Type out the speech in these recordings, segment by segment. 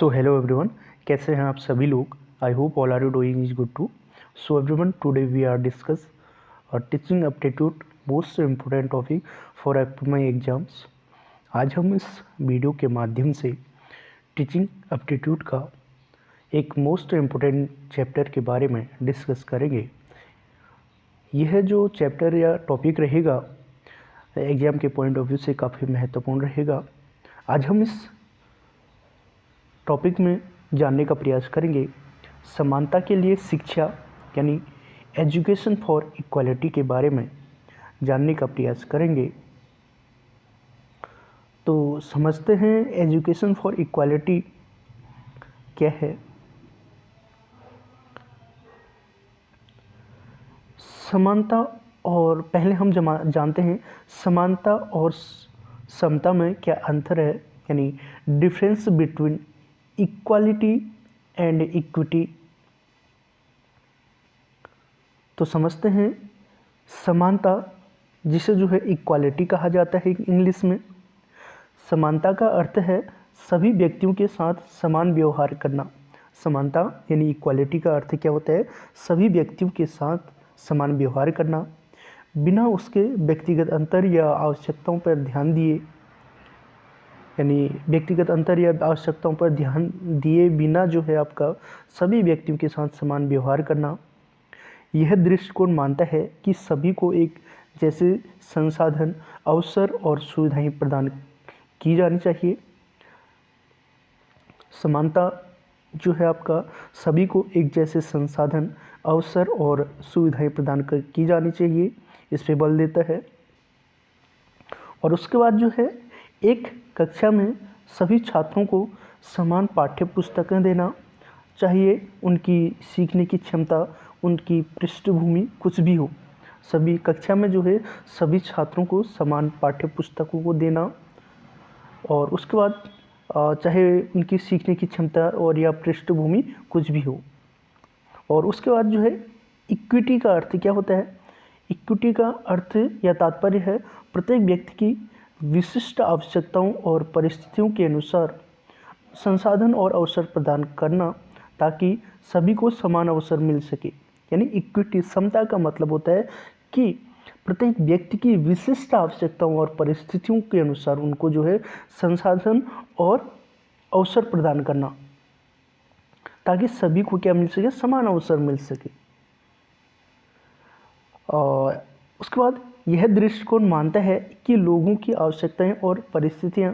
So hello everyone, कैसे हैं आप सभी लोग। I hope all are you doing is good too. So everyone, today we are discuss teaching aptitude most important topic for upcoming exams. आज हम इस video के माध्यम से टीचिंग एप्टीट्यूड का एक मोस्ट इम्पोर्टेंट चैप्टर के बारे में डिस्कस करेंगे। यह जो चैप्टर या टॉपिक रहेगा एग्ज़ाम के पॉइंट ऑफ व्यू से काफ़ी महत्वपूर्ण रहेगा। आज हम इस टॉपिक में जानने का प्रयास करेंगे समानता के लिए शिक्षा यानी एजुकेशन फॉर इक्वालिटी के बारे में जानने का प्रयास करेंगे। तो समझते हैं एजुकेशन फॉर इक्वालिटी क्या है। समानता और पहले हम जानते हैं समानता और समता में क्या अंतर है, यानी difference between equality and equity. तो समझते हैं समानता, जिसे जो है इक्वालिटी कहा जाता है इंग्लिश में। समानता का अर्थ है सभी व्यक्तियों के साथ समान व्यवहार करना। समानता यानी इक्वालिटी का अर्थ क्या होता है, सभी व्यक्तियों के साथ समान व्यवहार करना, बिना उसके व्यक्तिगत अंतर या आवश्यकताओं पर ध्यान दिए, यानी व्यक्तिगत अंतर या आवश्यकताओं पर ध्यान दिए बिना जो है आपका सभी व्यक्तियों के साथ समान व्यवहार करना। यह दृष्टिकोण मानता है कि सभी को एक जैसे संसाधन, अवसर और सुविधाएं प्रदान की जानी चाहिए। समानता जो है आपका सभी को एक जैसे संसाधन, अवसर और सुविधाएं प्रदान की जानी चाहिए, इस पे बल देता है। और उसके बाद जो है एक कक्षा में सभी छात्रों को समान पाठ्य पुस्तकें देना चाहिए। उनकी सीखने की क्षमता, उनकी पृष्ठभूमि कुछ भी हो, सभी कक्षा में जो है सभी छात्रों को समान पाठ्य पुस्तकों को देना। और उसके बाद चाहे उनकी सीखने की क्षमता और या पृष्ठभूमि कुछ भी हो। और उसके बाद जो है इक्विटी का अर्थ क्या होता है। इक्विटी का अर्थ या तात्पर्य है प्रत्येक व्यक्ति की विशिष्ट आवश्यकताओं और परिस्थितियों के अनुसार संसाधन और अवसर प्रदान करना, ताकि सभी को समान अवसर मिल सके। यानी इक्विटी, समता का मतलब होता है कि प्रत्येक व्यक्ति की विशिष्ट आवश्यकताओं और परिस्थितियों के अनुसार उनको जो है संसाधन और अवसर प्रदान करना, ताकि सभी को क्या मिल सके, समान अवसर मिल सके। और उसके बाद यह दृष्टिकोण मानता है कि लोगों की आवश्यकताएं और परिस्थितियां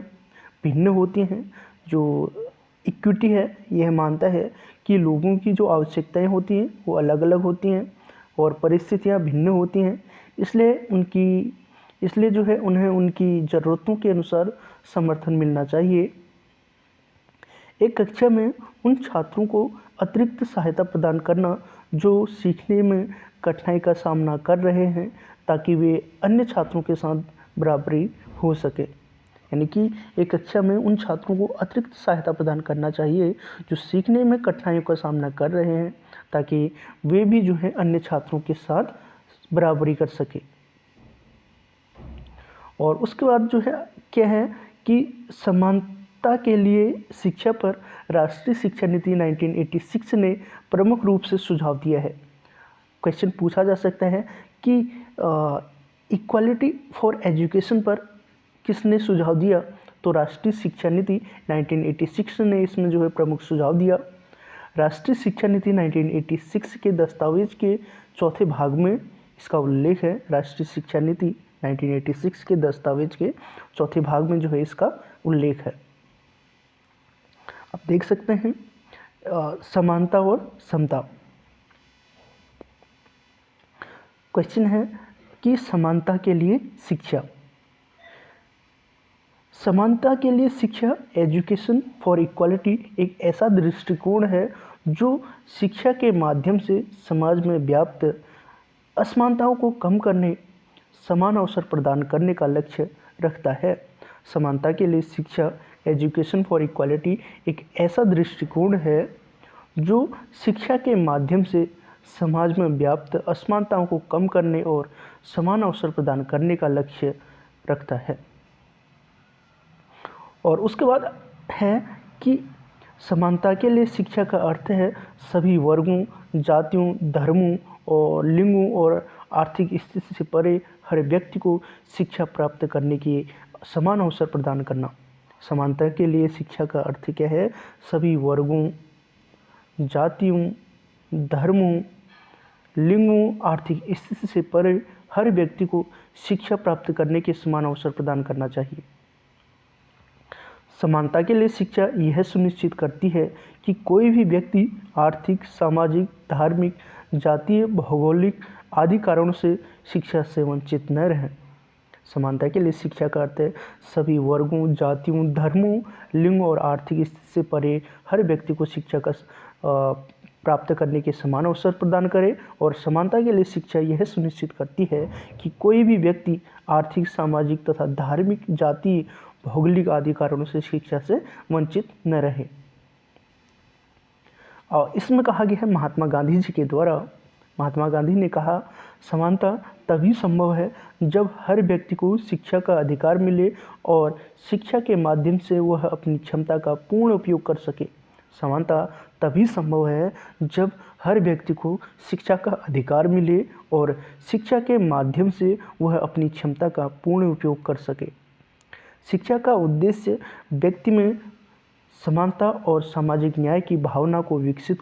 भिन्न होती हैं। जो इक्विटी है यह मानता है कि लोगों की जो आवश्यकताएं होती हैं वो अलग अलग होती हैं और परिस्थितियां भिन्न होती हैं, इसलिए जो है उन्हें उनकी ज़रूरतों के अनुसार समर्थन मिलना चाहिए। एक कक्षा में उन छात्रों को अतिरिक्त सहायता प्रदान करना जो सीखने में कठिनाई का सामना कर रहे हैं, ताकि वे अन्य छात्रों के साथ बराबरी हो सके। यानी कि एक कक्षा में उन छात्रों को अतिरिक्त सहायता प्रदान करना चाहिए जो सीखने में कठिनाइयों का सामना कर रहे हैं, ताकि वे भी जो है अन्य छात्रों के साथ बराबरी कर सके। और उसके बाद जो है क्या है कि समानता के लिए शिक्षा पर राष्ट्रीय शिक्षा नीति 1986 ने प्रमुख रूप से सुझाव दिया है। क्वेश्चन पूछा जा सकता है कि इक्वालिटी फॉर एजुकेशन पर किसने सुझाव दिया। तो राष्ट्रीय शिक्षा नीति 1986 ने इसमें जो है प्रमुख सुझाव दिया। राष्ट्रीय शिक्षा नीति 1986 के दस्तावेज के चौथे भाग में इसका उल्लेख है। राष्ट्रीय शिक्षा नीति 1986 के दस्तावेज के चौथे भाग में जो है इसका उल्लेख है। आप देख सकते हैं समानता और समता। क्वेश्चन है कि समानता के लिए शिक्षा। समानता के लिए शिक्षा, एजुकेशन फॉर इक्वालिटी, एक ऐसा दृष्टिकोण है जो शिक्षा के माध्यम से समाज में व्याप्त असमानताओं को कम करने, समान अवसर प्रदान करने का लक्ष्य रखता है। समानता के लिए शिक्षा, एजुकेशन फॉर इक्वालिटी, एक ऐसा दृष्टिकोण है जो शिक्षा के माध्यम से समाज में व्याप्त असमानताओं को कम करने और समान अवसर प्रदान करने का लक्ष्य रखता है। और उसके बाद है कि समानता के लिए शिक्षा का अर्थ है सभी वर्गों, जातियों, धर्मों और लिंगों और आर्थिक स्थिति से परे हर व्यक्ति को शिक्षा प्राप्त करने की समान अवसर प्रदान करना। समानता के लिए शिक्षा का अर्थ क्या है? सभी वर्गों, जातियों, धर्मों, लिंगों, आर्थिक स्थिति से परे हर व्यक्ति को शिक्षा प्राप्त करने के समान अवसर प्रदान करना चाहिए। समानता के लिए शिक्षा यह सुनिश्चित करती है कि कोई भी व्यक्ति आर्थिक, सामाजिक, धार्मिक, जातीय, भौगोलिक आदि कारणों से शिक्षा से वंचित न रहे। समानता के लिए शिक्षा का अर्थ है सभी वर्गों, जातियों, धर्मों, लिंग और आर्थिक स्थिति से परे हर व्यक्ति को शिक्षा का प्राप्त करने के समान अवसर प्रदान करे। और समानता के लिए शिक्षा यह सुनिश्चित करती है कि कोई भी व्यक्ति आर्थिक, सामाजिक तथा धार्मिक, जातीय, भौगोलिक आदि कारणों से शिक्षा से वंचित न रहे। और इसमें कहा गया है महात्मा गांधी जी के द्वारा, महात्मा गांधी ने कहा समानता तभी संभव है जब हर व्यक्ति को शिक्षा का अधिकार मिले और शिक्षा के माध्यम से वह अपनी क्षमता का पूर्ण उपयोग कर सके। समानता तभी संभव है जब हर व्यक्ति को शिक्षा का अधिकार मिले और शिक्षा के माध्यम से वह अपनी क्षमता का पूर्ण उपयोग कर सके। शिक्षा का उद्देश्य व्यक्ति में समानता और सामाजिक न्याय की भावना को विकसित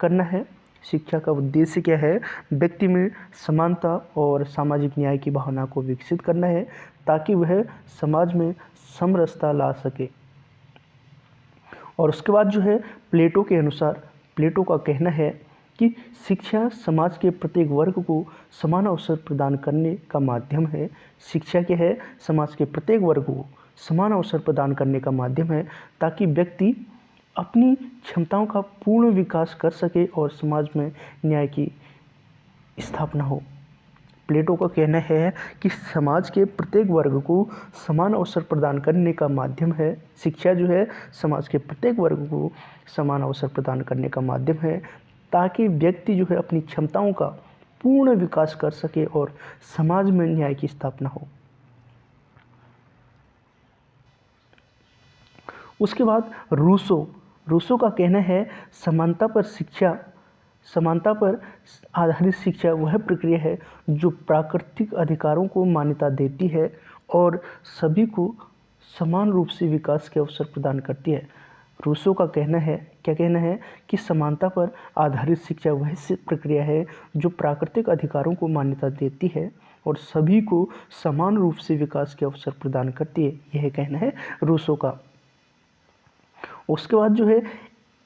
करना है। शिक्षा का उद्देश्य क्या है? व्यक्ति में समानता और सामाजिक न्याय की भावना को विकसित करना है ताकि वह समाज में समरसता ला सके। और उसके बाद जो है प्लेटो के अनुसार, प्लेटो का कहना है कि शिक्षा समाज के प्रत्येक वर्ग को समान अवसर प्रदान करने का माध्यम है। शिक्षा क्या है? समाज के प्रत्येक वर्ग को समान अवसर प्रदान करने का माध्यम है ताकि व्यक्ति अपनी क्षमताओं का पूर्ण विकास कर सके और समाज में न्याय की स्थापना हो। प्लेटो का कहना है कि समाज के प्रत्येक वर्ग को समान अवसर प्रदान करने का माध्यम है। शिक्षा जो है समाज के प्रत्येक वर्ग को समान अवसर प्रदान करने का माध्यम है ताकि व्यक्ति जो है अपनी क्षमताओं का पूर्ण विकास कर सके और समाज में न्याय की स्थापना हो। उसके बाद रूसो का कहना है समानता पर आधारित शिक्षा वह प्रक्रिया है जो प्राकृतिक अधिकारों को मान्यता देती है और सभी को समान रूप से विकास के अवसर प्रदान करती है। रूसो का कहना है, क्या कहना है कि समानता पर आधारित शिक्षा वह प्रक्रिया है जो प्राकृतिक अधिकारों को मान्यता देती है और सभी को समान रूप से विकास के अवसर प्रदान करती है। यह कहना है रूसो का। उसके बाद जो है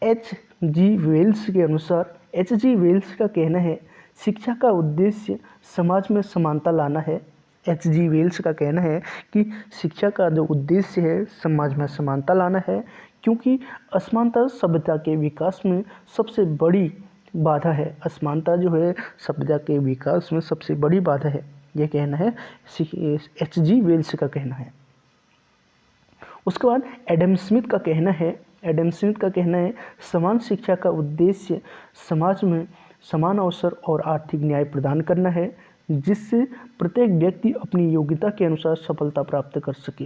H.G. वेल्स के अनुसार, H.G. वेल्स का कहना है शिक्षा का उद्देश्य समाज में समानता लाना है। H.G. वेल्स का कहना है कि शिक्षा का जो उद्देश्य है समाज में समानता लाना है क्योंकि असमानता सभ्यता के विकास में सबसे बड़ी बाधा है। असमानता जो है सभ्यता के विकास में सबसे बड़ी बाधा है। यह कहना है H.G. वेल्स का कहना है। उसके बाद एडम स्मिथ का कहना है समान शिक्षा का उद्देश्य समाज में समान अवसर और आर्थिक न्याय प्रदान करना है जिससे प्रत्येक व्यक्ति अपनी योग्यता के अनुसार सफलता प्राप्त कर सके।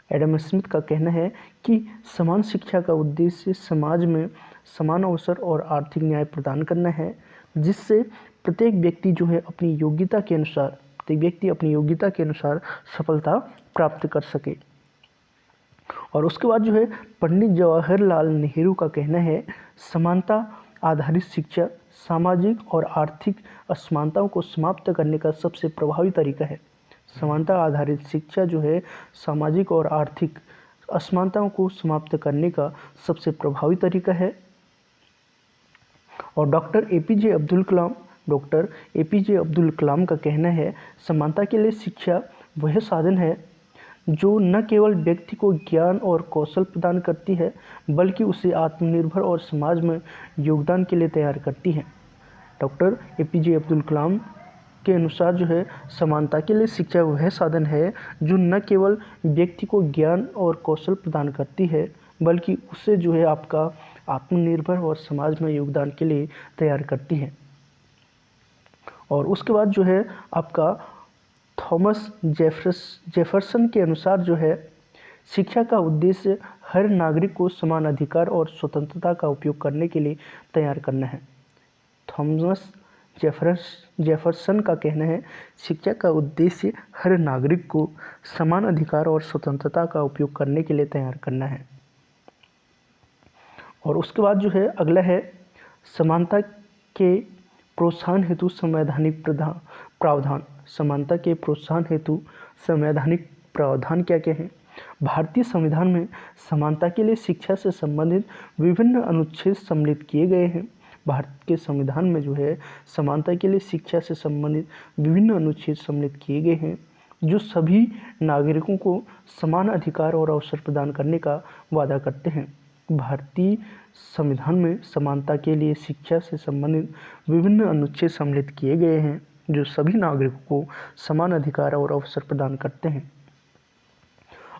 एडम स्मिथ का कहना है कि समान शिक्षा का उद्देश्य समाज में समान अवसर और आर्थिक न्याय प्रदान करना है जिससे प्रत्येक व्यक्ति जो है अपनी योग्यता के अनुसार सफलता प्राप्त कर सके। और उसके बाद जो है पंडित जवाहरलाल नेहरू का कहना है समानता आधारित शिक्षा सामाजिक और आर्थिक असमानताओं को समाप्त करने का सबसे प्रभावी तरीका है। समानता आधारित शिक्षा जो है सामाजिक और आर्थिक असमानताओं को समाप्त करने का सबसे प्रभावी तरीका है। और डॉक्टर एपीजे अब्दुल कलाम का कहना है समानता के लिए शिक्षा वह साधन है जो न केवल व्यक्ति को ज्ञान और कौशल प्रदान करती है बल्कि उसे आत्मनिर्भर और समाज में योगदान के लिए तैयार करती है। डॉक्टर एपीजे अब्दुल कलाम के अनुसार जो है समानता के लिए शिक्षा वह साधन है जो न केवल व्यक्ति को ज्ञान और कौशल प्रदान करती है बल्कि उसे जो है आपका आत्मनिर्भर और समाज में योगदान के लिए तैयार करती है। और उसके बाद जो है आपका थॉमस जेफरसन के अनुसार जो है शिक्षा का उद्देश्य हर नागरिक को समान अधिकार और स्वतंत्रता का उपयोग करने के लिए तैयार करना है। थॉमस जेफरसन का कहना है, शिक्षा का उद्देश्य हर नागरिक को समान अधिकार और स्वतंत्रता का उपयोग करने के लिए तैयार करना है। और उसके बाद जो है अगला है समानता के प्रोत्साहन हेतु संवैधानिक प्रावधान। समानता के प्रोत्साहन हेतु संवैधानिक प्रावधान क्या क्या हैं? भारतीय संविधान में समानता के लिए शिक्षा से संबंधित विभिन्न अनुच्छेद सम्मिलित किए गए हैं। भारत के संविधान में जो है समानता के लिए शिक्षा से संबंधित विभिन्न अनुच्छेद सम्मिलित किए गए हैं, जो सभी नागरिकों को समान अधिकार और अवसर प्रदान करने का वादा करते हैं। भारतीय संविधान में समानता के लिए शिक्षा से संबंधित विभिन्न अनुच्छेद सम्मिलित किए गए हैं, जो सभी नागरिकों को समान अधिकार और अवसर प्रदान करते हैं।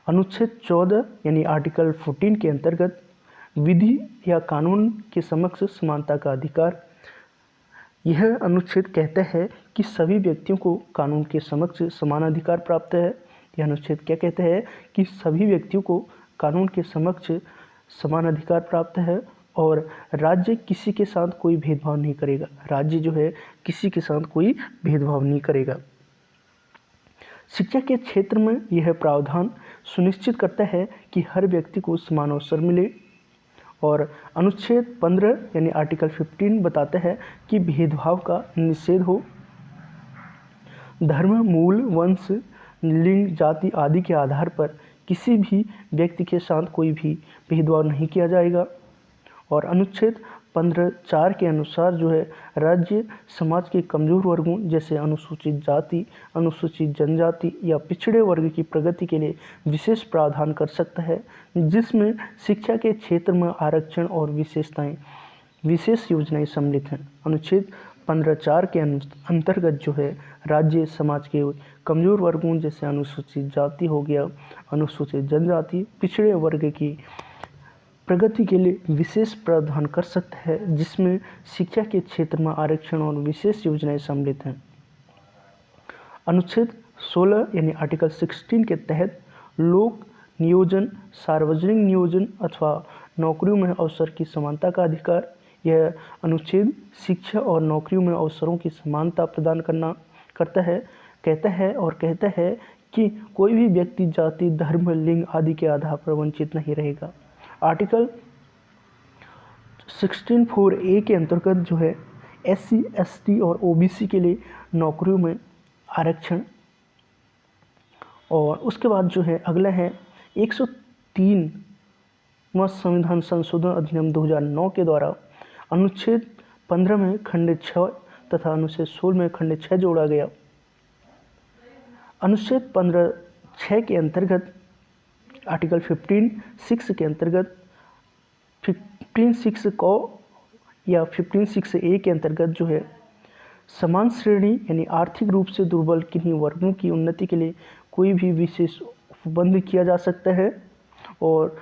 अनुच्छेद 14 यानी आर्टिकल 14 के अंतर्गत विधि या कानून के समक्ष समानता का अधिकार। यह अनुच्छेद कहता है कि सभी व्यक्तियों को कानून के समक्ष समान अधिकार प्राप्त है। यह अनुच्छेद क्या कहता है कि सभी व्यक्तियों को कानून के समक्ष समान अधिकार प्राप्त है और राज्य किसी के साथ कोई भेदभाव नहीं करेगा। राज्य जो है किसी के साथ कोई भेदभाव नहीं करेगा। शिक्षा के क्षेत्र में यह प्रावधान सुनिश्चित करता है कि हर व्यक्ति को समान अवसर मिले। और अनुच्छेद 15 यानी आर्टिकल 15 बताता है कि भेदभाव का निषेध हो। धर्म, मूल, वंश, लिंग, जाति आदि के आधार पर किसी भी व्यक्ति के साथ कोई भी भेदभाव नहीं किया जाएगा। और अनुच्छेद 15(4) के अनुसार जो है राज्य समाज के कमजोर वर्गों जैसे अनुसूचित जाति, अनुसूचित जनजाति या पिछड़े वर्ग की प्रगति के लिए विशेष प्रावधान कर सकता है, जिसमें शिक्षा के क्षेत्र में आरक्षण और विशेष योजनाएं सम्मिलित हैं। अनुच्छेद 15(4) के अंतर्गत जो है राज्य समाज के कमजोर वर्गों जैसे अनुसूचित जाति हो गया, अनुसूचित जनजाति, पिछड़े वर्ग की प्रगति के लिए विशेष प्रावधान कर सकता है, जिसमें शिक्षा के क्षेत्र में आरक्षण और विशेष योजनाएं सम्मिलित हैं। अनुच्छेद 16 यानी आर्टिकल 16 के तहत लोक नियोजन, सार्वजनिक नियोजन अथवा नौकरियों में अवसर की समानता का अधिकार। यह अनुच्छेद शिक्षा और नौकरियों में अवसरों की समानता प्रदान कहता है कि कोई भी व्यक्ति जाति, धर्म, लिंग आदि के आधार पर वंचित नहीं रहेगा। आर्टिकल 16(4)(a) के अंतर्गत जो है SC, ST और OBC के लिए नौकरियों में आरक्षण। और उसके बाद जो है अगला है 103वां संविधान संशोधन अधिनियम 2009 के द्वारा अनुच्छेद 15 में खंड 6 तथा अनुच्छेद 16 में खंड 6 जोड़ा गया। अनुच्छेद 15(6) के अंतर्गत आर्टिकल 15(6) के अंतर्गत 15(6) को या 15(6)(a) के अंतर्गत जो है समान श्रेणी यानी आर्थिक रूप से दुर्बल किन्हीं वर्गों की उन्नति के लिए कोई भी विशेष उपबंध किया जा सकता है। और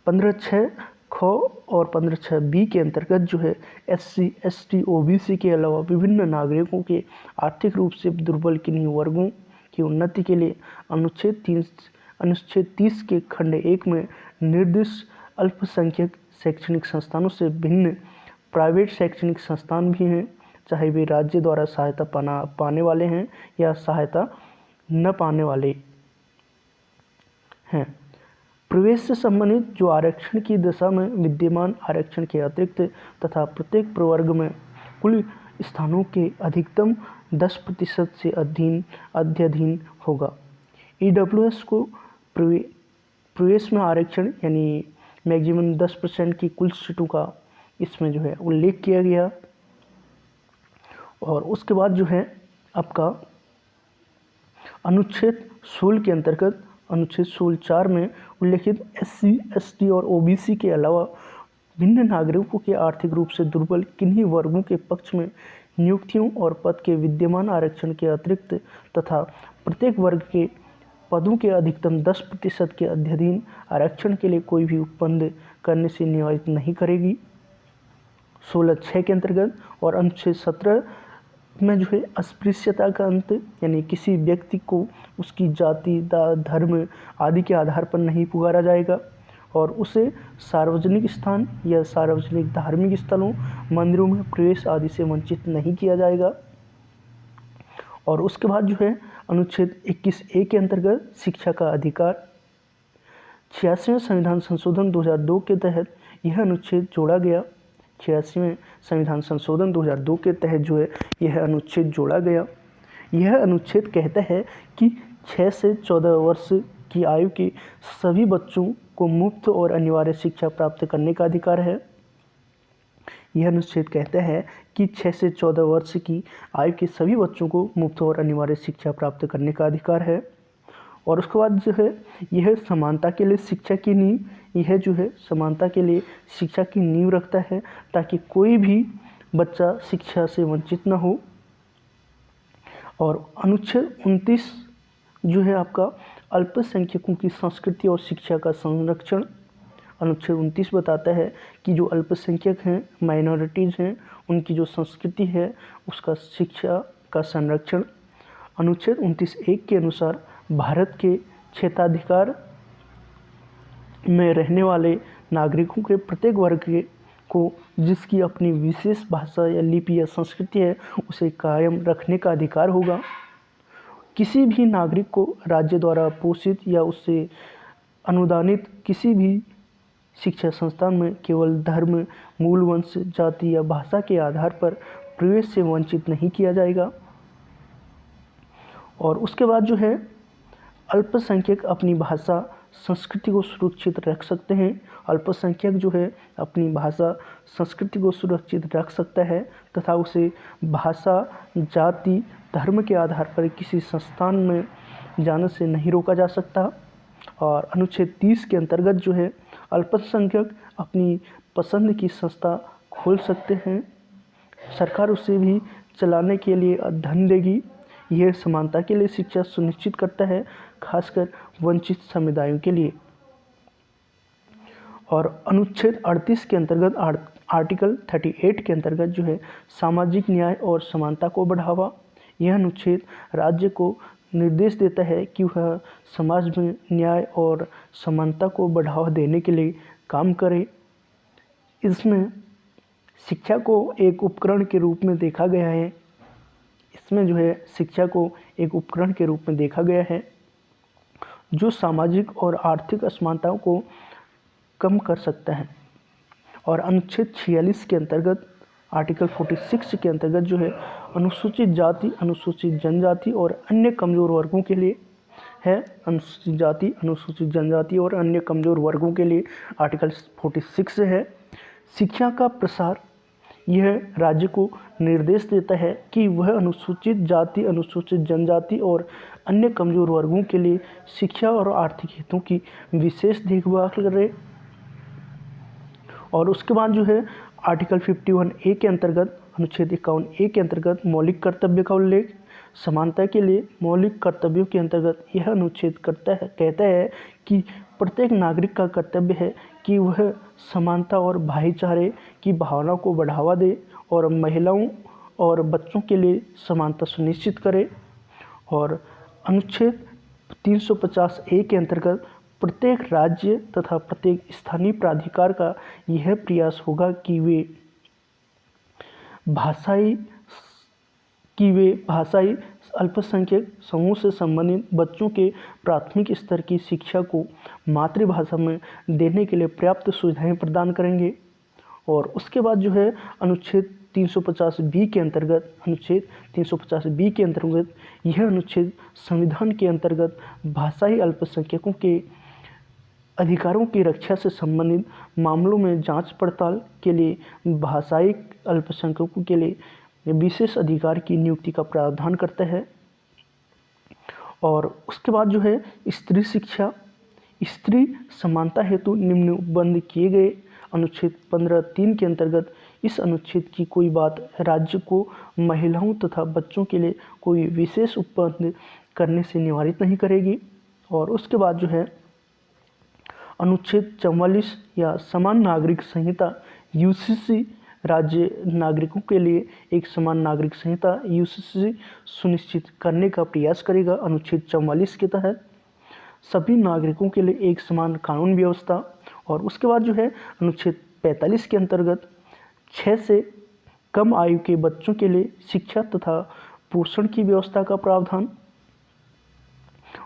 15(6) ख और 15(6)(b) के अंतर्गत जो है SC, ST, OBC के अलावा विभिन्न नागरिकों के आर्थिक रूप से दुर्बल किन्हीं वर्गों की उन्नति के लिए अनुच्छेद 30 के खंड 1 में निर्दिष्ट अल्पसंख्यक शैक्षणिक संस्थानों से भिन्न प्राइवेट शैक्षणिक संस्थान भी हैं, चाहे वे राज्य द्वारा सहायता पाने वाले हैं या सहायता न पाने वाले हैं। प्रवेश से संबंधित जो आरक्षण की दशा में विद्यमान आरक्षण के अतिरिक्त तथा प्रत्येक प्रवर्ग में कुल स्थानों के अधिकतम 10% से अध्ययन होगा। EWS को प्रवेश में आरक्षण यानी मैक्सिमम 10% की कुल सीटों का इसमें जो है उल्लेख किया गया। और उसके बाद जो है आपका अनुच्छेद 16 के अंतर्गत अनुच्छेद 16(4) में उल्लेखित SC, ST और OBC के अलावा भिन्न नागरिकों के आर्थिक रूप से दुर्बल किन्हीं वर्गों के पक्ष में नियुक्तियों और पद के विद्यमान आरक्षण के अतिरिक्त तथा प्रत्येक वर्ग के पदों के अधिकतम 10% के अध्ययन आरक्षण के लिए कोई भी उपबंध करने से निवारित नहीं करेगी 16(6) के अंतर्गत। और अनुच्छेद 17 में जो है अस्पृश्यता का अंत, यानी किसी व्यक्ति को उसकी जाति, धर्म आदि के आधार पर नहीं पुकारा जाएगा और उसे सार्वजनिक स्थान या सार्वजनिक धार्मिक स्थलों, मंदिरों में प्रवेश आदि से वंचित नहीं किया जाएगा। और उसके बाद जो है अनुच्छेद 21A के अंतर्गत शिक्षा का अधिकार, 86वें संविधान संशोधन 2002 के तहत यह अनुच्छेद जोड़ा गया। 86वें संविधान संशोधन 2002 के तहत जो है यह अनुच्छेद जोड़ा गया। यह अनुच्छेद कहता है कि 6 से 14 वर्ष की आयु के सभी बच्चों को मुफ्त और अनिवार्य शिक्षा प्राप्त करने का अधिकार है। यह अनुच्छेद कहता है कि 6 से 14 वर्ष की आयु के सभी बच्चों को मुफ्त और अनिवार्य शिक्षा प्राप्त करने का अधिकार है। और उसके बाद जो है यह समानता के लिए शिक्षा की नींव, यह जो है समानता के लिए शिक्षा की नींव रखता है ताकि कोई भी बच्चा शिक्षा से वंचित न हो। और अनुच्छेद 29 जो है आपका अल्पसंख्यकों की संस्कृति और शिक्षा का संरक्षण। अनुच्छेद 29 बताता है कि जो अल्पसंख्यक हैं, माइनॉरिटीज़ हैं, उनकी जो संस्कृति है उसका शिक्षा का संरक्षण। अनुच्छेद 29(1) के अनुसार भारत के क्षेत्राधिकार में रहने वाले नागरिकों के प्रत्येक वर्ग को जिसकी अपनी विशेष भाषा या लिपि या संस्कृति है उसे कायम रखने का अधिकार होगा। किसी भी नागरिक को राज्य द्वारा पोषित या उससे अनुदानित किसी भी शिक्षा संस्थान में केवल धर्म, मूल वंश, जाति या भाषा के आधार पर प्रवेश से वंचित नहीं किया जाएगा। और उसके बाद जो है अल्पसंख्यक अपनी भाषा, संस्कृति को सुरक्षित रख सकते हैं। अल्पसंख्यक जो है अपनी भाषा, संस्कृति को सुरक्षित रख सकता है तथा उसे भाषा, जाति, धर्म के आधार पर किसी संस्थान में जाने से नहीं रोका जा सकता। और अनुच्छेद 30 के अंतर्गत जो है अल्पसंख्यक अपनी पसंद की संस्था खोल सकते हैं, सरकार उसे भी चलाने के लिए धन देगी। यह समानता के लिए शिक्षा सुनिश्चित करता है, खासकर वंचित समुदायों के लिए। और अनुच्छेद 38 के अंतर्गत आर्टिकल 38 के अंतर्गत जो है सामाजिक न्याय और समानता को बढ़ावा। यह अनुच्छेद राज्य को निर्देश देता है कि वह समाज में न्याय और समानता को बढ़ावा देने के लिए काम करे। इसमें शिक्षा को एक उपकरण के रूप में देखा गया है। इसमें जो है शिक्षा को एक उपकरण के रूप में देखा गया है जो सामाजिक और आर्थिक असमानताओं को कम कर सकता है। और अनुच्छेद 46 के अंतर्गत आर्टिकल 46 के अंतर्गत जो है अनुसूचित जाति, अनुसूचित जनजाति और अन्य कमज़ोर वर्गों के लिए है। अनुसूचित जाति, अनुसूचित जनजाति और अन्य कमज़ोर वर्गों के लिए आर्टिकल 46 है। शिक्षा का प्रसार, यह राज्य को निर्देश देता है कि वह अनुसूचित जाति, अनुसूचित जनजाति और अन्य कमज़ोर वर्गों के लिए शिक्षा और आर्थिक हितों की विशेष देखभाल करे। और उसके बाद जो है आर्टिकल 51A के अंतर्गत, अनुच्छेद 51A के अंतर्गत मौलिक कर्तव्य का उल्लेख। समानता के लिए मौलिक कर्तव्यों के अंतर्गत यह अनुच्छेद कहता है कि प्रत्येक नागरिक का कर्तव्य है कि वह समानता और भाईचारे की भावना को बढ़ावा दे और महिलाओं और बच्चों के लिए समानता सुनिश्चित करे। और अनुच्छेद 350A के अंतर्गत प्रत्येक राज्य तथा प्रत्येक स्थानीय प्राधिकार का यह प्रयास होगा कि वे भाषाई अल्पसंख्यक समूह से संबंधित बच्चों के प्राथमिक स्तर की शिक्षा को मातृभाषा में देने के लिए पर्याप्त सुविधाएं प्रदान करेंगे। और उसके बाद जो है अनुच्छेद 350B के अंतर्गत, अनुच्छेद 350B के अंतर्गत यह अनुच्छेद संविधान के अंतर्गत भाषाई अल्पसंख्यकों के अधिकारों की रक्षा से संबंधित मामलों में जांच पड़ताल के लिए भाषाई अल्पसंख्यकों के लिए विशेष अधिकार की नियुक्ति का प्रावधान करता है। और उसके बाद जो है स्त्री शिक्षा, स्त्री समानता हेतु निम्नबंध किए गए अनुच्छेद 15(3) के अंतर्गत इस अनुच्छेद की कोई बात राज्य को महिलाओं तथा बच्चों के लिए कोई विशेष उपबंध करने से निवारित नहीं करेगी। और उसके बाद जो है अनुच्छेद 44 या समान नागरिक संहिता UCC राज्य नागरिकों के लिए एक समान नागरिक संहिता यूसीसी सुनिश्चित करने का प्रयास करेगा। अनुच्छेद 44 के तहत सभी नागरिकों के लिए एक समान कानून व्यवस्था। और उसके बाद जो है अनुच्छेद 45 के अंतर्गत 6 से कम आयु के बच्चों के लिए शिक्षा तथा पोषण की व्यवस्था का प्रावधान।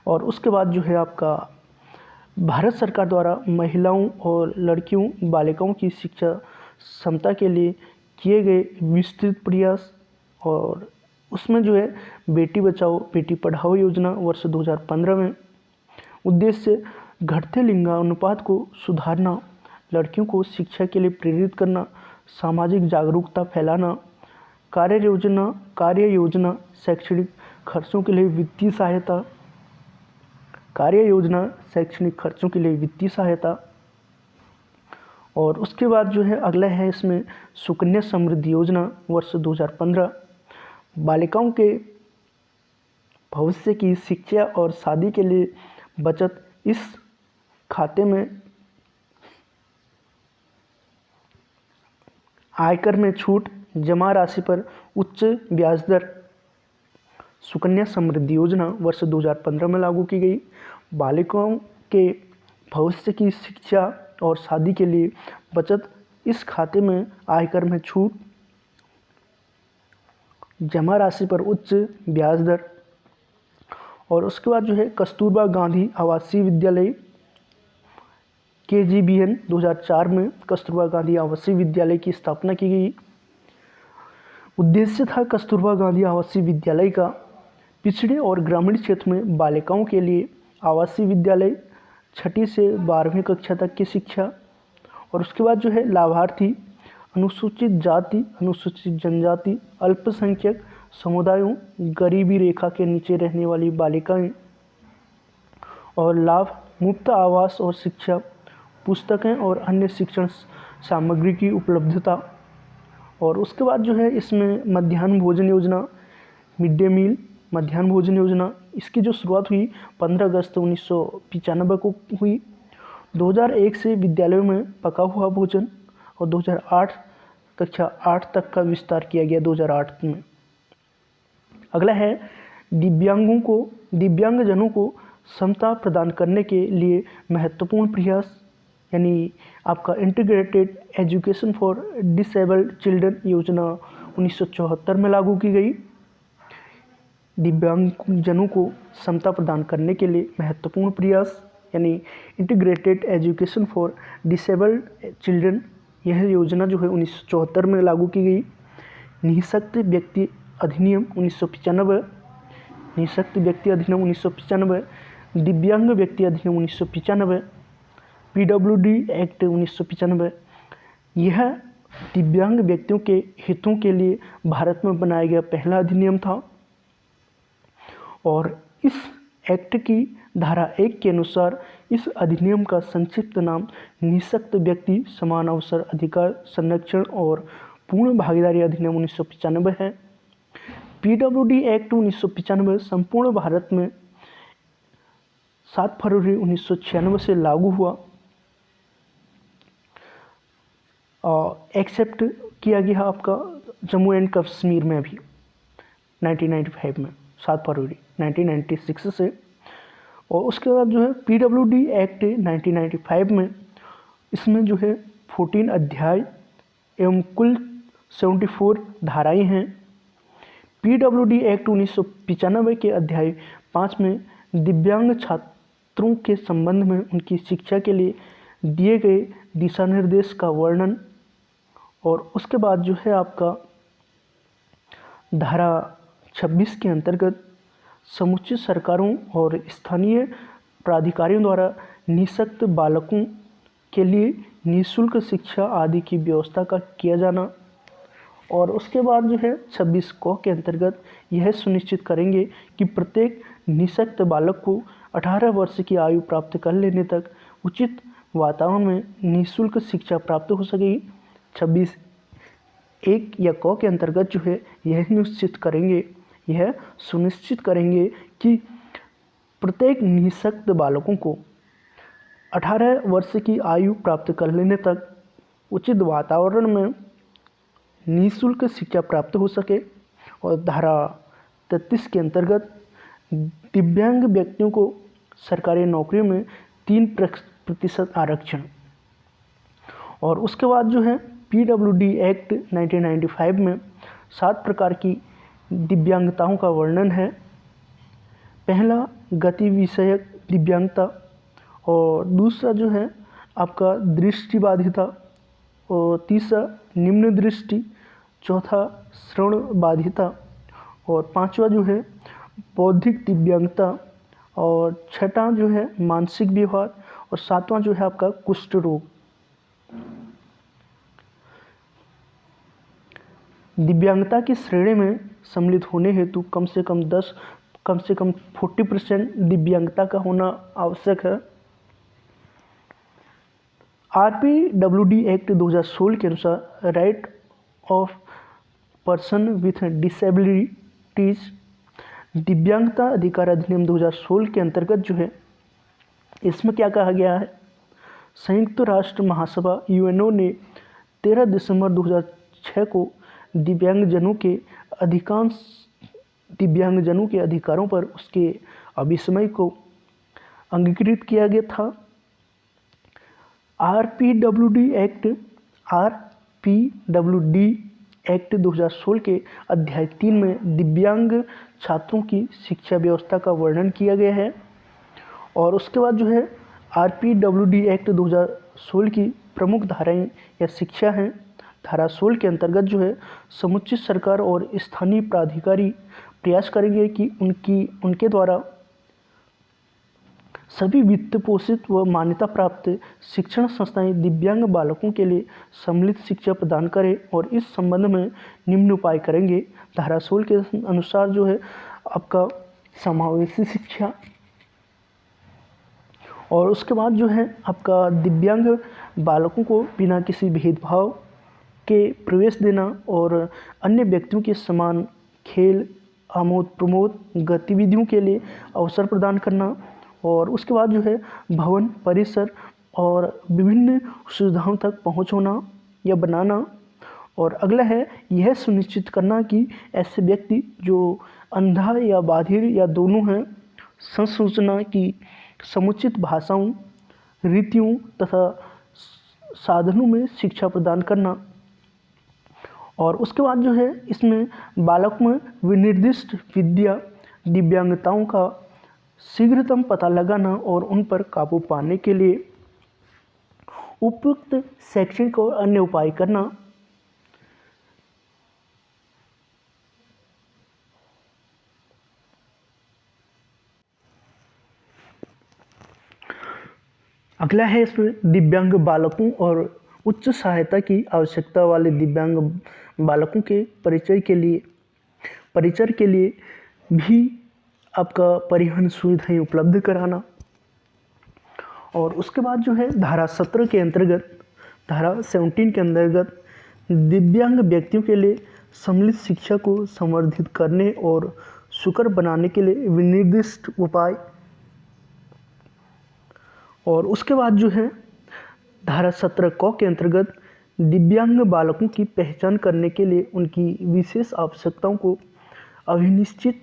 और उसके बाद जो है आपका भारत सरकार द्वारा महिलाओं और लड़कियों बालिकाओं की शिक्षा क्षमता के लिए किए गए विस्तृत प्रयास। और उसमें जो है बेटी बचाओ बेटी पढ़ाओ योजना वर्ष 2015 में उद्देश्य घटते लिंगानुपात को सुधारना, लड़कियों को शिक्षा के लिए प्रेरित करना, सामाजिक जागरूकता फैलाना। कार्य योजना शैक्षणिक खर्चों के लिए वित्तीय सहायता, शैक्षणिक खर्चों के लिए वित्तीय सहायता। और उसके बाद जो है अगला है इसमें सुकन्या समृद्धि योजना वर्ष 2015 बालिकाओं के भविष्य की शिक्षा और शादी के लिए बचत। इस खाते में आयकर में छूट, जमा राशि पर उच्च ब्याज दर। सुकन्या समृद्धि योजना वर्ष 2015 में लागू की गई। बालिकाओं के भविष्य की शिक्षा और शादी के लिए बचत। इस खाते में आयकर में छूट, जमा राशि पर उच्च ब्याज दर। और उसके बाद जो है कस्तूरबा गांधी आवासीय विद्यालय KGBN 2004 में कस्तूरबा गांधी आवासीय विद्यालय की स्थापना की गई। उद्देश्य था कस्तूरबा गांधी आवासीय विद्यालय का पिछड़े और ग्रामीण क्षेत्र में बालिकाओं के लिए आवासीय विद्यालय 6ठी से 12वीं कक्षा तक की शिक्षा। और उसके बाद जो है लाभार्थी अनुसूचित जाति, अनुसूचित जनजाति, अल्पसंख्यक समुदायों, गरीबी रेखा के नीचे रहने वाली बालिकाएं। और लाभ मुफ्त आवास और शिक्षा, पुस्तकें और अन्य शिक्षण सामग्री की उपलब्धता। और उसके बाद जो है इसमें मध्याह्न भोजन योजना, मिड डे मील मध्याह्न भोजन योजना, इसकी जो शुरुआत हुई 15 अगस्त 1995 को हुई। 2001 से विद्यालयों में पका हुआ भोजन और 2008 कक्षा 8 तक का विस्तार किया गया 2008 में। अगला है दिव्यांगजनों को समता प्रदान करने के लिए महत्वपूर्ण प्रयास, यानी आपका integrated education for disabled children योजना 1974 में लागू की गई। दिव्यांगजनों को समता प्रदान करने के लिए महत्वपूर्ण प्रयास, यानी integrated education for disabled children, यह योजना जो है 1974 में लागू की गई। निःशक्त व्यक्ति अधिनियम 1995, दिव्यांग व्यक्ति अधिनियम 1995, PWD एक्ट 1995। यह दिव्यांग व्यक्तियों के हितों के लिए भारत में बनाया गया पहला अधिनियम था। और इस एक्ट की धारा 1 के अनुसार इस अधिनियम का संक्षिप्त नाम निःशक्त व्यक्ति समान अवसर अधिकार संरक्षण और पूर्ण भागीदारी अधिनियम 1995 है। PWD एक्ट 1995 संपूर्ण भारत में 7 फरवरी 1996 से लागू हुआ। एक्सेप्ट किया गया आपका जम्मू एंड कश्मीर में भी 1995 में 7 फरवरी 1996 से। और उसके बाद जो है PWD एक्ट 1995 में इसमें जो है 14 अध्याय एवं कुल 74 धाराएं हैं। PWD एक्ट 1995 के अध्याय 5 में दिव्यांग छात्रों के संबंध में उनकी शिक्षा के लिए दिए गए दिशा निर्देश का वर्णन। और उसके बाद जो है आपका धारा 26 के अंतर्गत समुचित सरकारों और स्थानीय प्राधिकारियों द्वारा निःशक्त बालकों के लिए निःशुल्क शिक्षा आदि की व्यवस्था का किया जाना। और उसके बाद जो है 26 क के अंतर्गत यह सुनिश्चित करेंगे कि प्रत्येक निःशक्त बालक को 18 वर्ष की आयु प्राप्त कर लेने तक उचित वातावरण में निःशुल्क शिक्षा प्राप्त हो सकेगी। 26 1 या क के अंतर्गत जो है यह सुनिश्चित करेंगे कि प्रत्येक निःशक्त बालकों को 18 वर्ष की आयु प्राप्त कर लेने तक उचित वातावरण में निःशुल्क शिक्षा प्राप्त हो सके। और धारा 33 के अंतर्गत दिव्यांग व्यक्तियों को सरकारी नौकरियों में 3% आरक्षण। और उसके बाद जो है PWD एक्ट 1995 में 7 प्रकार की दिव्यांगताओं का वर्णन है। पहला गति विषयक दिव्यांगता, और दूसरा जो है आपका दृष्टिबाधिता, और तीसरा निम्न दृष्टि, चौथा श्रवण बाधिता, और पांचवा जो है बौद्धिक दिव्यांगता, और छठा जो है मानसिक व्यवहार, और सातवां जो है आपका कुष्ठ रोग। दिव्यांगता की श्रेणी में सम्मिलित होने हेतु कम से कम 40% दिव्यांगता का होना आवश्यक है। RPWD एक्ट 2016 के अनुसार right of person with disabilities दिव्यांगता अधिकार अधिनियम 2016 के अंतर्गत जो है इसमें क्या कहा गया है, संयुक्त राष्ट्र महासभा UNO ने 13 दिसंबर 2006 को दिव्यांगजनों के अधिकारों पर उसके अभिसमय को अंगीकृत किया गया था। RPWD एक्ट 2016 के अध्याय 3 में दिव्यांग छात्रों की शिक्षा व्यवस्था का वर्णन किया गया है। और उसके बाद जो है RPWD एक्ट 2016 की प्रमुख धाराएं या शिक्षा हैं। धारा 16 के अंतर्गत जो है समुचित सरकार और स्थानीय प्राधिकारी प्रयास करेंगे कि उनके द्वारा सभी वित्त पोषित व मान्यता प्राप्त शिक्षण संस्थाएं दिव्यांग बालकों के लिए सम्मिलित शिक्षा प्रदान करें, और इस संबंध में निम्न उपाय करेंगे। धारा 16 के अनुसार जो है आपका समावेशी शिक्षा, और उसके बाद जो है आपका दिव्यांग बालकों को बिना किसी भेदभाव के प्रवेश देना, और अन्य व्यक्तियों के समान खेल आमोद प्रमोद गतिविधियों के लिए अवसर प्रदान करना, और उसके बाद जो है भवन परिसर और विभिन्न सुविधाओं तक पहुँच होना या बनाना। और अगला है यह सुनिश्चित करना कि ऐसे व्यक्ति जो अंधा या बाधिर या दोनों हैं संसूचना की समुचित भाषाओं, रीतियों तथा साधनों में शिक्षा प्रदान करना। और उसके बाद जो है इसमें बालक में विनिर्दिष्ट विद्या दिव्यांगताओं का शीघ्रतम पता लगाना और उन पर काबू पाने के लिए उपयुक्त शैक्षणिक और अन्य उपाय करना। अगला है इसमें दिव्यांग बालकों और उच्च सहायता की आवश्यकता वाले दिव्यांग बालकों के परिचय के लिए भी आपका परिवहन सुविधाएं उपलब्ध कराना। और उसके बाद जो है धारा 17 के अंतर्गत, धारा 17 के अंतर्गत दिव्यांग व्यक्तियों के लिए सम्मिलित शिक्षा को संवर्धित करने और सुकर बनाने के लिए विनिर्दिष्ट उपाय। और उसके बाद जो है धारा 17 क के अंतर्गत दिव्यांग बालकों की पहचान करने के लिए उनकी विशेष आवश्यकताओं को अभिनिश्चित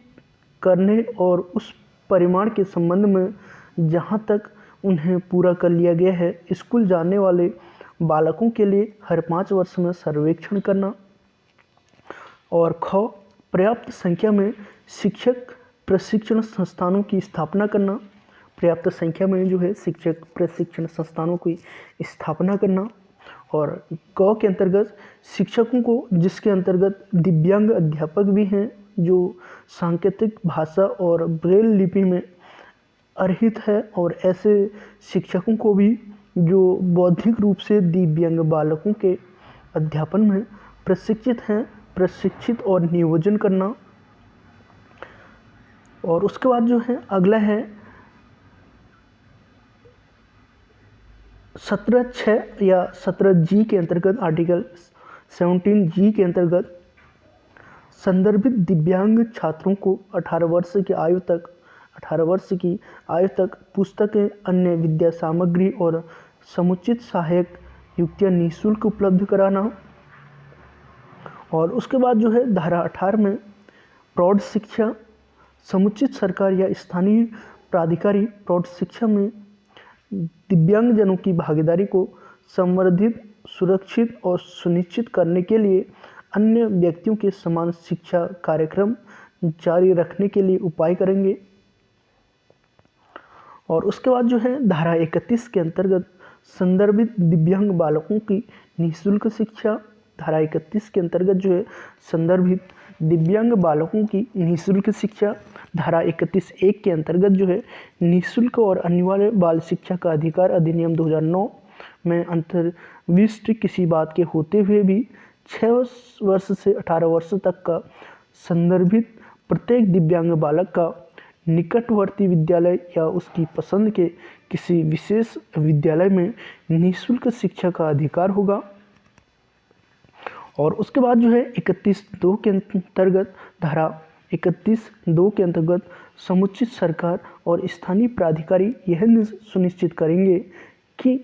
करने और उस परिमाण के संबंध में जहां तक उन्हें पूरा कर लिया गया है स्कूल जाने वाले बालकों के लिए हर 5 वर्ष में सर्वेक्षण करना। और ख पर्याप्त संख्या में शिक्षक प्रशिक्षण संस्थानों की स्थापना करना, पर्याप्त संख्या में जो है शिक्षक प्रशिक्षण संस्थानों की स्थापना करना। और क के अंतर्गत शिक्षकों को, जिसके अंतर्गत दिव्यांग अध्यापक भी हैं जो सांकेतिक भाषा और ब्रेल लिपि में अर्हित है, और ऐसे शिक्षकों को भी जो बौद्धिक रूप से दिव्यांग बालकों के अध्यापन में प्रशिक्षित हैं, प्रशिक्षित और नियोजन करना। और उसके बाद जो है अगला है 17(6) या 17G के अंतर्गत, आर्टिकल 17G के अंतर्गत संदर्भित दिव्यांग छात्रों को 18 वर्ष की आयु तक पुस्तकें, अन्य विद्या सामग्री और समुचित सहायक युक्तियाँ निःशुल्क उपलब्ध कराना। और उसके बाद जो है धारा 18 में प्रौढ़ शिक्षा, समुचित सरकार या स्थानीय प्राधिकारी प्रौढ़ शिक्षा में दिव्यांगजनों की भागीदारी को संवर्धित, सुरक्षित और सुनिश्चित करने के लिए अन्य व्यक्तियों के समान शिक्षा कार्यक्रम जारी रखने के लिए उपाय करेंगे। और उसके बाद जो है धारा 31 के अंतर्गत संदर्भित दिव्यांग बालकों की निःशुल्क शिक्षा, धारा 31 के अंतर्गत जो है संदर्भित दिव्यांग बालकों की निःशुल्क शिक्षा, धारा 31(1) के अंतर्गत जो है निःशुल्क और अनिवार्य बाल शिक्षा का अधिकार अधिनियम 2009 में अंतर्विष्ट किसी बात के होते हुए भी 6 वर्ष से 18 वर्ष तक का संदर्भित प्रत्येक दिव्यांग बालक का निकटवर्ती विद्यालय या उसकी पसंद के किसी विशेष विद्यालय में निःशुल्क शिक्षा का अधिकार होगा। और उसके बाद जो है 31(2) के अंतर्गत धारा 31(2) के अंतर्गत समुचित सरकार और स्थानीय प्राधिकारी यह सुनिश्चित करेंगे कि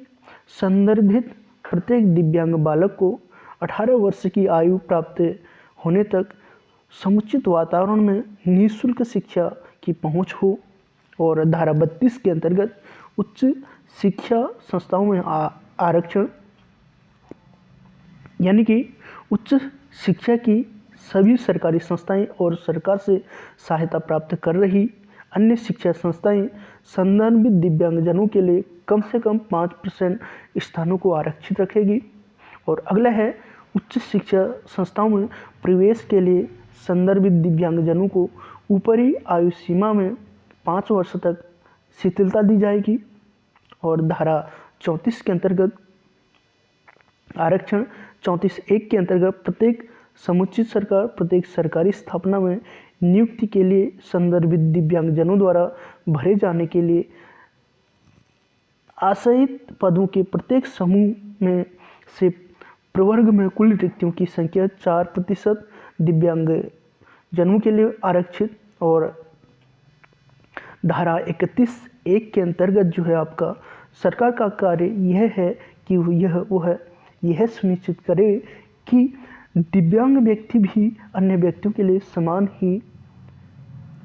संदर्भित प्रत्येक दिव्यांग बालक को 18 वर्ष की आयु प्राप्त होने तक समुचित वातावरण में निःशुल्क शिक्षा की पहुंच हो। और धारा 32 के अंतर्गत उच्च शिक्षा संस्थाओं में आरक्षण, यानी कि उच्च शिक्षा की सभी सरकारी संस्थाएं और सरकार से सहायता प्राप्त कर रही अन्य शिक्षा संस्थाएं संदर्भित दिव्यांगजनों के लिए कम से कम 5% स्थानों को आरक्षित रखेगी। और अगला है उच्च शिक्षा संस्थाओं में प्रवेश के लिए संदर्भित दिव्यांगजनों को ऊपरी आयु सीमा में 5 वर्ष तक शिथिलता दी जाएगी। और धारा 34 के अंतर्गत आरक्षण, 34(1) के अंतर्गत प्रत्येक समुचित सरकार प्रत्येक सरकारी स्थापना में नियुक्ति के लिए संदर्भित दिव्यांगजनों द्वारा भरे जाने के लिए आश्रित पदों के प्रत्येक समूह में से प्रवर्ग में कुल रिक्तियों की संख्या 4% दिव्यांगजनों के लिए आरक्षित। और धारा 31(1) के अंतर्गत जो है आपका सरकार का कार्य यह है कि यह सुनिश्चित करे कि दिव्यांग व्यक्ति भी अन्य व्यक्तियों के लिए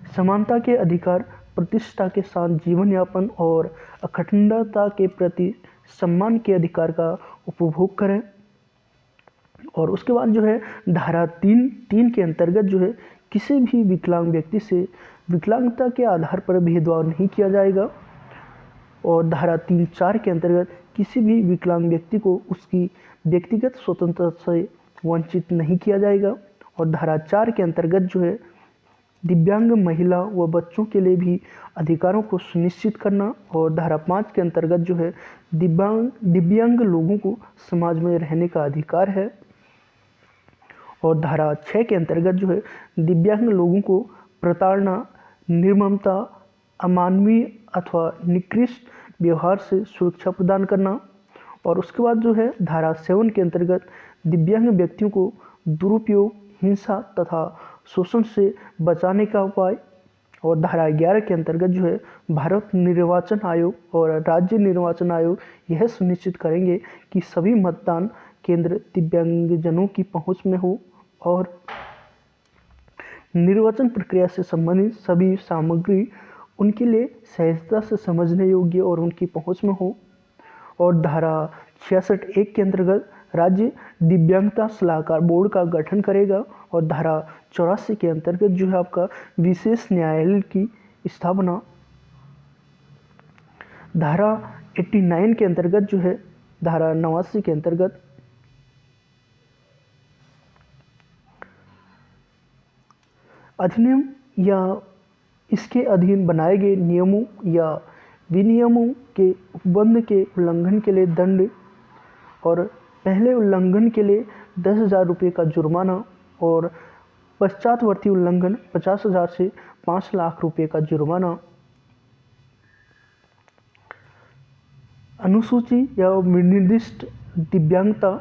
समानता के अधिकार, प्रतिष्ठा के साथ जीवन यापन और अखंडता के प्रति सम्मान के अधिकार का उपभोग करें। और उसके बाद जो है धारा 3 के अंतर्गत जो है किसी भी विकलांग व्यक्ति से विकलांगता के आधार पर भेदभाव नहीं किया जाएगा। और धारा 3(4) के अंतर्गत किसी भी विकलांग व्यक्ति को उसकी व्यक्तिगत स्वतंत्रता से वंचित नहीं किया जाएगा। और धारा 4 के अंतर्गत जो है दिव्यांग महिला व बच्चों के लिए भी अधिकारों को सुनिश्चित करना। और धारा 5 के अंतर्गत जो है दिव्यांग लोगों को समाज में रहने का अधिकार है। और धारा 6 के अंतर्गत जो है दिव्यांग लोगों को प्रताड़ना, निर्ममता, अमानवीय अथवा निकृष्ट व्यवहार से सुरक्षा प्रदान करना। और उसके बाद जो है धारा 7 के अंतर्गत दिव्यांग व्यक्तियों को दुरुपयोग, हिंसा तथा शोषण से बचाने का उपाय। और धारा 11 के अंतर्गत जो है भारत निर्वाचन आयोग और राज्य निर्वाचन आयोग यह सुनिश्चित करेंगे कि सभी मतदान केंद्र दिव्यांगजनों की पहुंच में हो और निर्वाचन प्रक्रिया से संबंधित सभी सामग्री उनके लिए सहजता से समझने योग्य और उनकी पहुंच में हो। और धारा 66(1) के अंतर्गत राज्य दिव्यांगता सलाहकार बोर्ड का गठन करेगा। और धारा 84 के अंतर्गत जो है आपका विशेष न्यायालय की स्थापना। धारा 89 के अंतर्गत जो है धारा 89 के अंतर्गत अधिनियम या इसके अधीन बनाए गए नियमों या विनियमों के उपबंध के उल्लंघन के लिए दंड और पहले उल्लंघन के लिए 10,000 रुपये का जुर्माना और पश्चातवर्ती उल्लंघन 50,000 से 5 लाख रुपये का जुर्माना। अनुसूची या निर्दिष्ट दिव्यांगता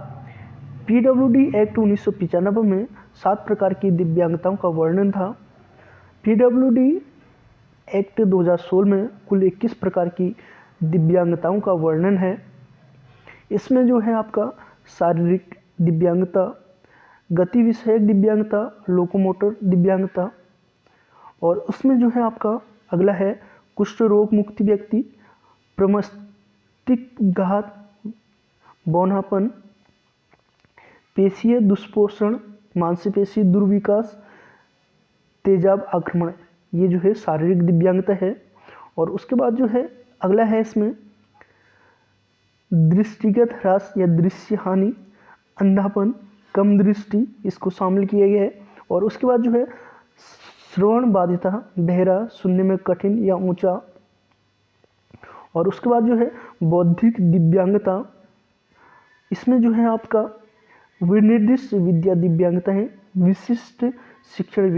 पीडब्ल्यूडी एक्ट 1995 में 7 प्रकार की दिव्यांगताओं का वर्णन था। पीडब्ल्यूडी एक्ट 2016 में कुल 21 प्रकार की दिव्यांगताओं का वर्णन है। इसमें जो है आपका शारीरिक दिव्यांगता, गति विषयक दिव्यांगता, लोकोमोटर दिव्यांगता। और उसमें जो है आपका अगला है कुष्ठ रोग मुक्त व्यक्ति, प्रमस्तिष्कघात, बौनापन, पेशीय दुष्पोषण, मांसपेशी दुर्विकास, तेजाब आक्रमण, ये जो है शारीरिक दिव्यांगता है। और उसके बाद जो है अगला है इसमें दृष्टिगत ह्रास या दृश्य हानि, अंधापन, कम दृष्टि, इसको शामिल किया गया है। और उसके बाद जो है श्रवण बाधिता, बहरा, सुनने में कठिन या ऊंचा। और उसके बाद जो है बौद्धिक दिव्यांगता, इसमें जो है आपका विनिर्दिष्ट विद्या दिव्यांगता है, विशिष्ट शिक्षण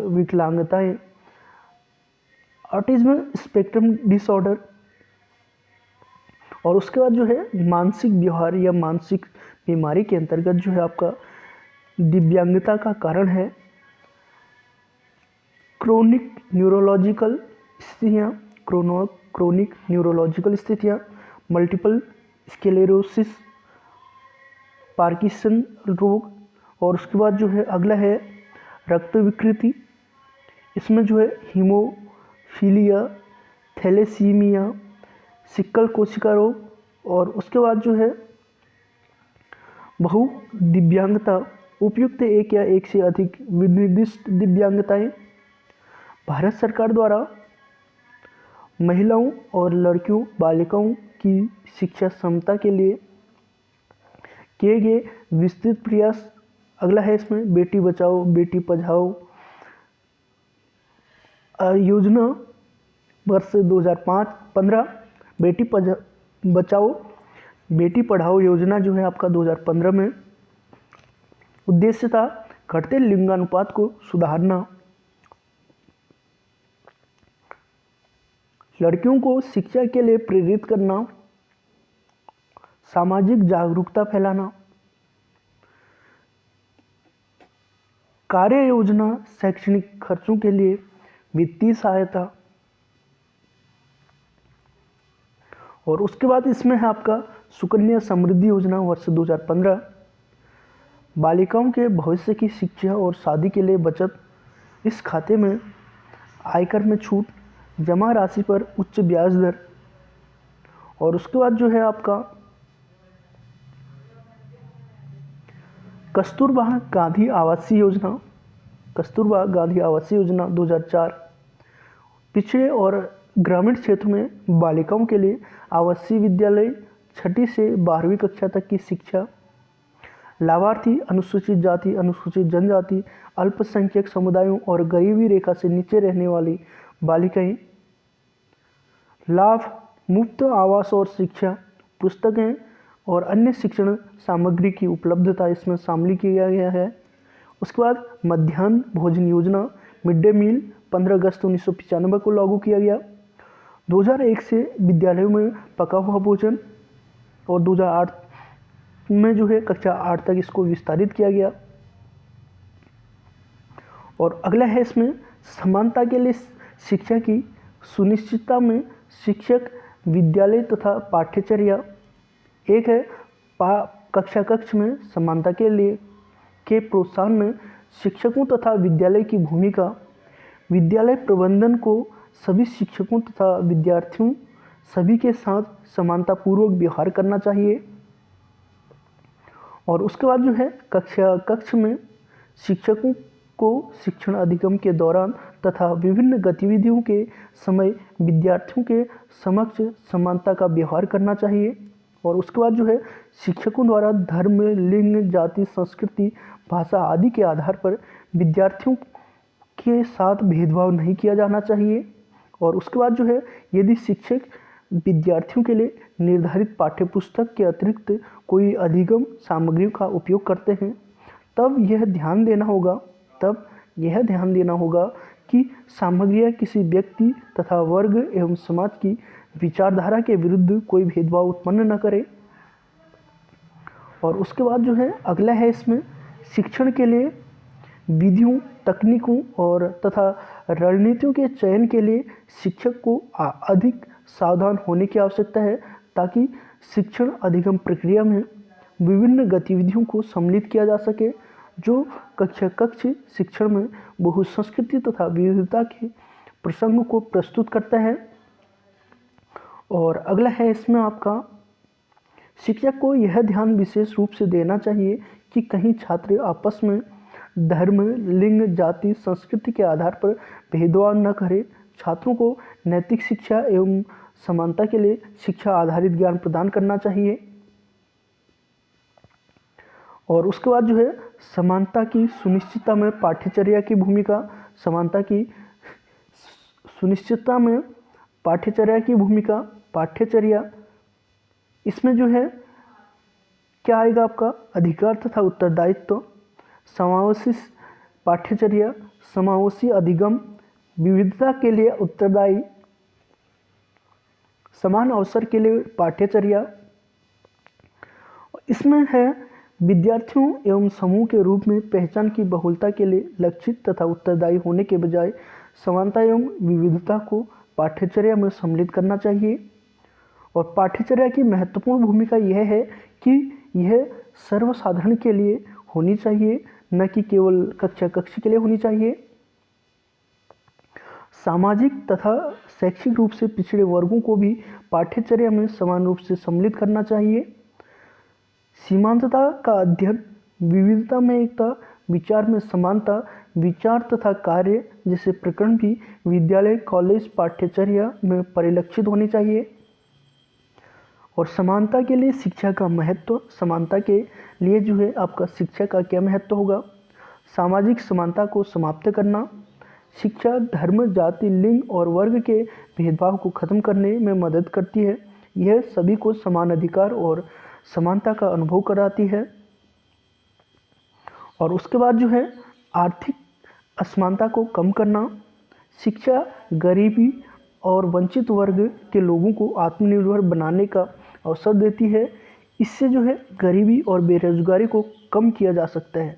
विकलांगताएं, ऑटिज्म स्पेक्ट्रम डिसऑर्डर। और उसके बाद जो है मानसिक व्यवहार या मानसिक बीमारी के अंतर्गत जो है आपका दिव्यांगता का कारण है क्रोनिक न्यूरोलॉजिकल स्थितियाँ, क्रोनिक न्यूरोलॉजिकल स्थितियाँ, मल्टीपल स्क्लेरोसिस, पार्किंसन रोग। और उसके बाद जो है अगला है रक्त विकृति, इसमें जो है हीमोफीलिया, थैलेसीमिया, सिक्कल कोशिका रोग। और उसके बाद जो है बहु दिव्यांगता, उपयुक्त एक या एक से अधिक विनिर्दिष्ट दिव्यांगताएं। भारत सरकार द्वारा महिलाओं और लड़कियों बालिकाओं की शिक्षा क्षमता के लिए किए गए विस्तृत प्रयास। अगला है इसमें बेटी बचाओ बेटी पढ़ाओ योजना वर्ष 2015, बेटी बचाओ बेटी पढ़ाओ योजना जो है आपका 2015 में उद्देश्य था घटते लिंगानुपात को सुधारना, लड़कियों को शिक्षा के लिए प्रेरित करना, सामाजिक जागरूकता फैलाना, कार्य योजना शैक्षणिक खर्चों के लिए वित्तीय सहायता। और उसके बाद इसमें है आपका सुकन्या समृद्धि योजना वर्ष 2015, बालिकाओं के भविष्य की शिक्षा और शादी के लिए बचत। इस खाते में आयकर में छूट, जमा राशि पर उच्च ब्याज दर। और उसके बाद जो है आपका कस्तूरबा गांधी आवासीय योजना, कस्तूरबा गांधी आवासीय योजना 2004, पिछड़े और ग्रामीण क्षेत्र में बालिकाओं के लिए आवासीय विद्यालय, 6ठी से 12वीं कक्षा तक की शिक्षा, लाभार्थी अनुसूचित जाति, अनुसूचित जनजाति, अल्पसंख्यक समुदायों और गरीबी रेखा से नीचे रहने वाली बालिकाएं, लाभ मुफ्त आवास और शिक्षा, पुस्तकें और अन्य शिक्षण सामग्री की उपलब्धता इसमें शामिल किया गया है। उसके बाद मध्याह्न भोजन योजना, मिड डे मील 15 अगस्त 1995 को लागू किया गया। 2001 से विद्यालयों में पका हुआ भोजन और 2008 में जो है कक्षा 8 तक इसको विस्तारित किया गया। और अगला है इसमें समानता के लिए शिक्षा की सुनिश्चितता में शिक्षक, विद्यालय तथा पाठ्यचर्या। एक है कक्षा कक्ष में समानता के लिए के प्रोत्साहन में शिक्षकों तथा विद्यालय की भूमिका, विद्यालय प्रबंधन को सभी शिक्षकों तथा विद्यार्थियों सभी के साथ समानतापूर्वक व्यवहार करना चाहिए। और उसके बाद जो है कक्षा कक्ष में शिक्षकों को शिक्षण अधिगम के दौरान तथा विभिन्न गतिविधियों के समय विद्यार्थियों के समक्ष समानता का व्यवहार करना चाहिए। और उसके बाद जो है शिक्षकों द्वारा धर्म, लिंग, जाति, संस्कृति, भाषा आदि के आधार पर विद्यार्थियों के साथ भेदभाव नहीं किया जाना चाहिए। और उसके बाद जो है यदि शिक्षक विद्यार्थियों के लिए निर्धारित पाठ्यपुस्तक के अतिरिक्त कोई अधिगम सामग्रियों का उपयोग करते हैं तब यह ध्यान देना होगा कि सामग्रियाँ किसी व्यक्ति तथा वर्ग एवं समाज की विचारधारा के विरुद्ध कोई भेदभाव उत्पन्न न करे। और उसके बाद जो है अगला है इसमें शिक्षण के लिए विधियों, तकनीकों और तथा रणनीतियों के चयन के लिए शिक्षक को अधिक सावधान होने की आवश्यकता है ताकि शिक्षण अधिगम प्रक्रिया में विभिन्न गतिविधियों को सम्मिलित किया जा सके जो कक्ष शिक्षण में बहुसंस्कृति तथा विविधता के प्रसंग को प्रस्तुत करता है। और अगला है इसमें आपका, शिक्षक को यह ध्यान विशेष रूप से देना चाहिए कि कहीं छात्र आपस में धर्म, लिंग, जाति, संस्कृति के आधार पर भेदभाव न करें। छात्रों को नैतिक शिक्षा एवं समानता के लिए शिक्षा आधारित ज्ञान प्रदान करना चाहिए। और उसके बाद जो है समानता की सुनिश्चितता में पाठ्यचर्या की भूमिका। समानता की सुनिश्चितता में पाठ्यचर्या की भूमिका। पाठ्यचर्या इसमें जो है क्या आएगा आपका, अधिकार तथा उत्तरदायित्व, समावेशी पाठ्यचर्या, समावेशी अधिगम, विविधता के लिए उत्तरदायी, समान अवसर के लिए पाठ्यचर्या। इसमें है विद्यार्थियों एवं समूह के रूप में पहचान की बहुलता के लिए लक्षित तथा उत्तरदायी होने के बजाय समानता एवं विविधता को पाठ्यचर्या में सम्मिलित करना चाहिए। और पाठ्यचर्या की महत्वपूर्ण भूमिका यह है कि यह सर्वसाधारण के लिए होनी चाहिए, न कि केवल कक्षा के लिए होनी चाहिए। सामाजिक तथा शैक्षिक रूप से पिछड़े वर्गों को भी पाठ्यचर्या में समान रूप से सम्मिलित करना चाहिए। सीमांतता का अध्ययन, विविधता में एकता, विचार में समानता, विचार तथा कार्य जैसे प्रकरण भी विद्यालय, कॉलेज पाठ्यचर्या में परिलक्षित होने चाहिए। और समानता के लिए शिक्षा का महत्व, समानता के लिए जो है आपका शिक्षा का क्या महत्व होगा। सामाजिक समानता को समाप्त करना, शिक्षा धर्म, जाति, लिंग और वर्ग के भेदभाव को खत्म करने में मदद करती है। यह सभी को समान अधिकार और समानता का अनुभव कराती है। और उसके बाद जो है आर्थिक असमानता को कम करना, शिक्षा गरीबी और वंचित वर्ग के लोगों को आत्मनिर्भर बनाने का अवसर देती है। इससे जो है गरीबी और बेरोजगारी को कम किया जा सकता है।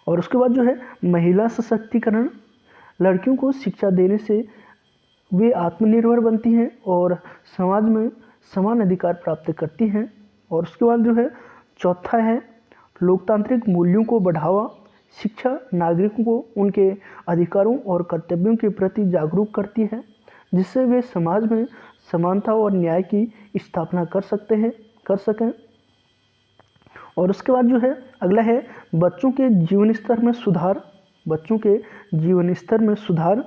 और उसके बाद जो है महिला सशक्तिकरण, लड़कियों को शिक्षा देने से वे आत्मनिर्भर बनती हैं और समाज में समान अधिकार प्राप्त करती हैं। और उसके बाद जो है चौथा है लोकतांत्रिक मूल्यों को बढ़ावा, शिक्षा नागरिकों को उनके अधिकारों और कर्तव्यों के प्रति जागरूक करती है, जिससे वे समाज में समानता और न्याय की स्थापना कर सकें। और उसके बाद जो है अगला है बच्चों के जीवन स्तर में सुधार। बच्चों के जीवन स्तर में सुधार,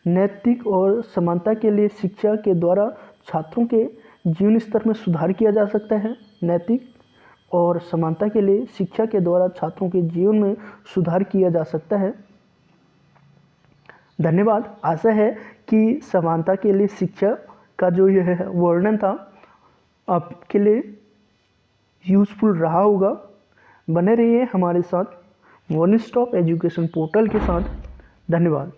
नैतिक और समानता के लिए शिक्षा के द्वारा छात्रों के जीवन स्तर में सुधार किया जा सकता है। नैतिक और समानता के लिए शिक्षा के द्वारा छात्रों के जीवन में सुधार किया जा सकता है। धन्यवाद। आशा है कि समानता के लिए शिक्षा का जो यह वर्णन था आपके लिए यूज़फुल रहा होगा। बने रहिए हमारे साथ वन स्टॉप एजुकेशन पोर्टल के साथ। धन्यवाद।